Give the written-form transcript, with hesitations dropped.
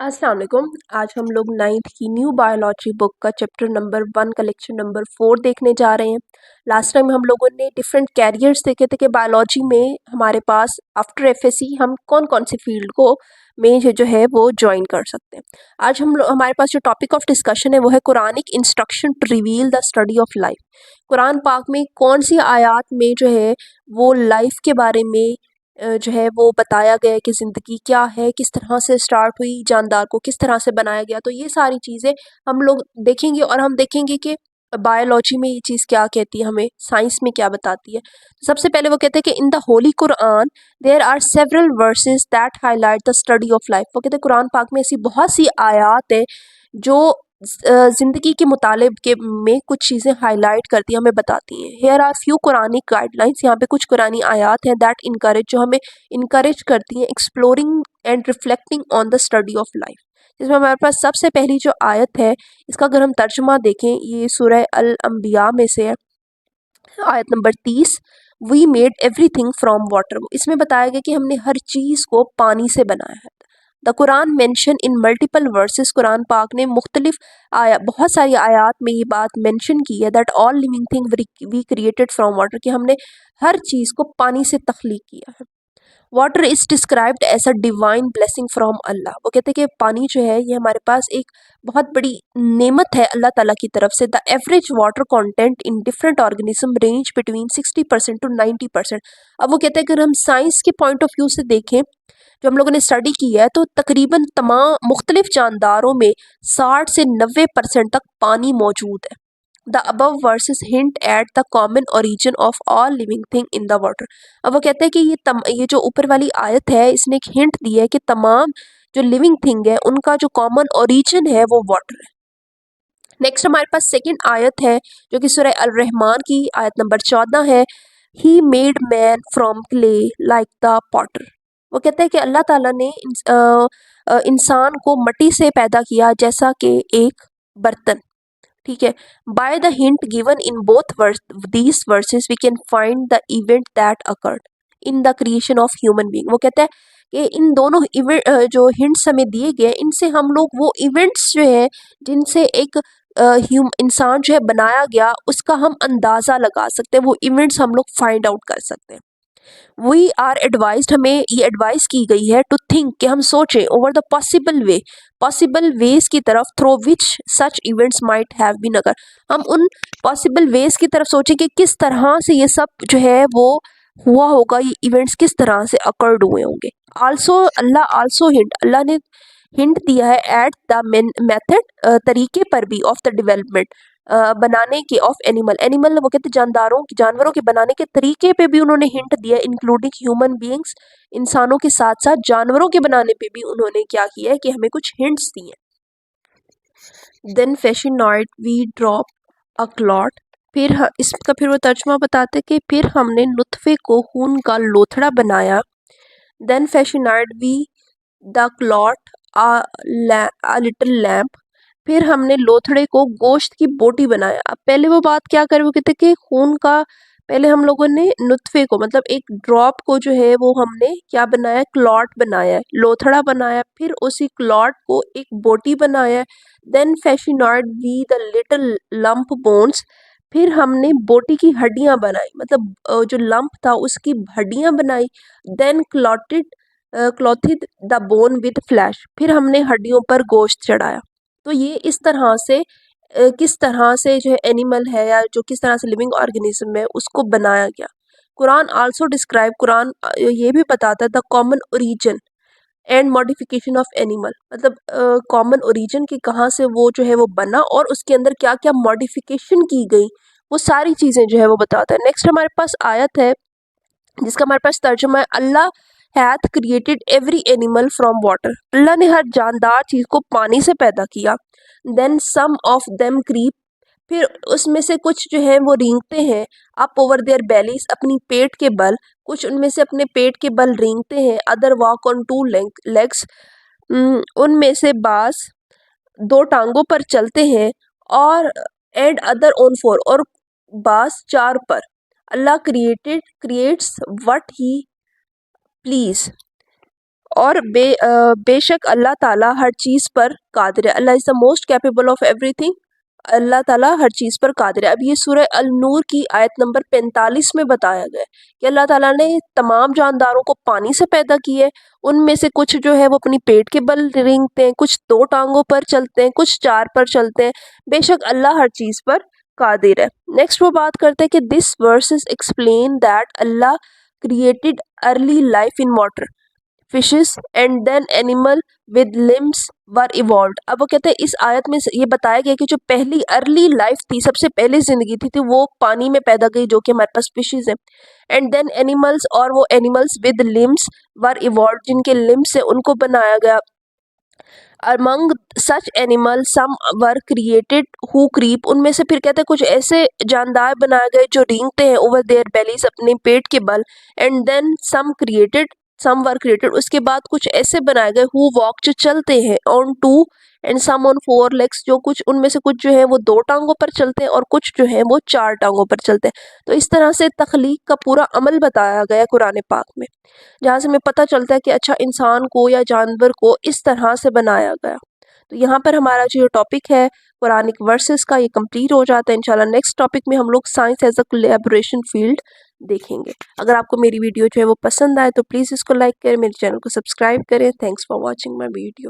अस्सलाम वालेकुम। आज हम लोग 9th की न्यू बायोलॉजी बुक का चैप्टर नंबर 1 कलेक्शन नंबर 4 देखने जा रहे हैं। लास्ट टाइम हम लोगों ने डिफरेंट कैरियर्स देखे थे कि बायोलॉजी में हमारे पास आफ्टर एफएससी हम कौन कौन सी फील्ड को में जो है वो ज्वाइन कर सकते हैं। आज हमारे पास जो टॉपिक ऑफ डिस्कशन है वो है Quranic instruction to reveal the study of life. Quran पाक में कौन सी आयत में जो है वो लाइफ के बारे में जो है वो बताया गया है कि ज़िंदगी क्या है, किस तरह से स्टार्ट हुई, जानदार को किस तरह से बनाया गया। तो ये सारी चीज़ें हम लोग देखेंगे और हम देखेंगे कि बायोलॉजी में ये चीज़ क्या कहती है, हमें साइंस में क्या बताती है। सबसे पहले वो कहते हैं कि in the holy Quran there are several verses that highlight the study of life. वो कहते हैं कुरान पाक में ऐसी बहुत सी आयत है जो ज़िंदगी के मुतालिब के में कुछ चीज़ें हाईलाइट करती हैं, हमें बताती हैं। Here are few Quranic guidelines, यहाँ पे कुछ कुरानी आयात हैं दैट इनकरेज, जो हमें इनकरेज करती हैं exploring and reflecting on the study of life. जिसमें हमारे पास सबसे पहली जो आयत है, इसका अगर हम तर्जुमा देखें, ये सूरह अल अंबिया में से है, आयत number 30। We made everything from water. इसमें बताया गया कि हमने हर चीज़ को पानी से बनाया है। The Quran mention in multiple versus, Quran पाक ने मुख्तलिफ बहुत सारी आयात में ये बात मेंशन की है that all living thing we created from water, कि हमने हर चीज़ को पानी से तख्लीक किया है। Water is described as a divine blessing from Allah. वो कहते हैं कि पानी जो है ये हमारे पास एक बहुत बड़ी नेमत है अल्लाह ताला की तरफ से। The average water content in different organism range between 60% to 90%। अब वो कहते हैं अगर हम साइंस के पॉइंट ऑफ व्यू से देखें, जो हम लोगों ने स्टडी की है, तो तकरीबन तमाम मुख्तलिफ जानदारों में 60 से 90% तक पानी मौजूद है। The above versus hint at the common origin of all living thing in the water. अब वो कहते हैं कि ये जो ऊपर वाली आयत है, इसने एक हिंट दी है कि तमाम जो लिविंग थिंग है उनका जो कॉमन ओरिजिन है वो वाटर है। नेक्स्ट हमारे पास सेकंड आयत है जो कि सूरह अल रहमान की आयत नंबर 14 है। He made man from clay like the Potter. वो कहते हैं कि अल्लाह ताला ने इंसान को मट्टी से पैदा किया जैसा कि एक बर्तन। ठीक है। By the hint given in both these verses we can find the event that occurred in the creation of human being. वो कहता है कि इन दोनों इवेंट जो हिंट्स हमें दिए गए, इनसे हम लोग वो इवेंट्स जो है जिनसे एक इंसान जो है बनाया गया, उसका हम अंदाज़ा लगा सकते हैं, वो इवेंट्स हम लोग फाइंड आउट कर सकते हैं। वी आर एडवाइज्ड, हमें ये एडवाइस की गई है टू थिंक, कि हम सोचें ओवर द पॉसिबल वेज की तरफ through which such events might have been. अगर हम उन पॉसिबल वेज की तरफ सोचें कि किस तरह से ये सब जो है वो हुआ होगा, ये इवेंट्स किस तरह से अकर्ड हुए होंगे। अल्लाह ने हिंट दिया है एट द मेथड, तरीके पर भी, ऑफ द डेवलपमेंट, बनाने के, ऑफ एनिमल वो कहते हैं जानवरों के बनाने के तरीके पे भी उन्होंने हिंट दिया, इंक्लूडिंग ह्यूमन बीइंग्स, इंसानों के साथ साथ जानवरों के बनाने पे भी उन्होंने क्या किया है कि हमें कुछ हिंट्स दिए। Then fashioned we drop a clot. इसका फिर वो तर्जुमा बताते कि फिर हमने नुत्फे को खून का लोथड़ा बनाया। Then fashioned we the clot a little lump. फिर हमने लोथड़े को गोश्त की बोटी बनाया। अब पहले वो बात क्या करे, वो कहते कि खून का, पहले हम लोगों ने नुत्फे को, मतलब एक ड्रॉप को जो है वो हमने क्या बनाया, क्लॉट बनाया है, लोथड़ा बनाया, फिर उसी क्लॉट को एक बोटी बनाया। Then fashioned we the little lump bones. फिर हमने बोटी की हड्डियां बनाई, मतलब जो लंप था उसकी हड्डियां बनाई। Then clothed the bone with flesh. फिर हमने हड्डियों पर गोश्त चढ़ाया। तो ये इस तरह से किस तरह से जो है एनिमल है या जो किस तरह से लिविंग ऑर्गेनिज्म है उसको बनाया गया। कुरान आल्सो डिस्क्राइब, कुरान ये भी बताता है the common origin and modification of animal, मतलब कॉमन ओरिजिन की कहाँ से वो जो है वो बना और उसके अंदर क्या क्या मॉडिफिकेशन की गई, वो सारी चीज़ें जो है वो बताता है। नेक्स्ट हमारे पास आयत है जिसका हमारे पास तर्जुमा है, Allah hath created every animal from water. अल्लाह ने हर जानदार चीज़ को पानी से पैदा किया। Then some of them creep. फिर उसमें से कुछ जो है वो रेंगते हैं, अप ओवर देयर बेलीज, अपनी पेट के बल, कुछ उनमें से अपने पेट के बल रेंगते हैं। Other walk on two legs, उनमें से बास दो टांगों पर चलते हैं, और एंड अदर ऑन फोर, और बास चार पर। Allah creates what he please, اور بیشک اللہ تعالیٰ ہر چیز پر قادر ہے. Allah is the most capable of everything. اللہ تعالیٰ ہر چیز پر قادر ہے. اب یہ سورہ النور کی آیت نمبر 45 میں بتایا گیا ہے کہ اللہ تعالیٰ نے تمام جانداروں کو پانی سے پیدا کیے. ان میں سے کچھ جو ہے وہ اپنی پیٹ کے بل رینگتے ہیں, کچھ 2 ٹانگوں پر چلتے ہیں, کچھ 4 پر چلتے ہیں. بے شک اللہ ہر چیز پر قادر ہے. نیکسٹ وہ بات کرتے ہیں کہ this verses explain that Allah created early life in water fishes and then animal with limbs were evolved. اب وہ کہتے ہیں اس آیت میں یہ بتایا گیا کہ جو پہلی ارلی لائف تھی, سب سے پہلی زندگی تھی وہ پانی میں پیدا گئی, جو کہ ہمارے پاس فشیز ہیں. اینڈ دین اینیملس, اور وہ اینیملس ود لمس ور ایوالوڈ, جن کے لمس سے ان کو بنایا گیا. among such animals some were created who creep, ان میں سے پھر کہتے ہیں کچھ ایسے جاندار بنائے گئے جو رینگتے ہیں over their bellies, اپنے پیٹ کے بل. and then some were created, اس کے بعد کچھ ایسے بنائے گئے who walk, جو چلتے ہیں, on 2 and some on 4 legs, جو کچھ ان میں سے کچھ جو ہے وہ 2 ٹانگوں پر چلتے ہیں اور کچھ جو ہے وہ 4 ٹانگوں پر چلتے ہیں. تو اس طرح سے تخلیق کا پورا عمل بتایا گیا قرآن پاک میں, جہاں سے ہمیں پتہ چلتا ہے کہ اچھا انسان کو یا جانور کو اس طرح سے بنایا گیا. تو یہاں پر ہمارا جو ٹاپک ہے قرآنک ورسز کا, یہ کمپلیٹ ہو جاتا ہے. انشاءاللہ نیکسٹ ٹاپک میں ہم لوگ science as a collaboration field دیکھیں گے. اگر آپ کو میری ویڈیو جو ہے وہ پسند آئے تو پلیز اس کو لائک کریں, میرے چینل کو سبسکرائب کریں. Thanks for watching my video.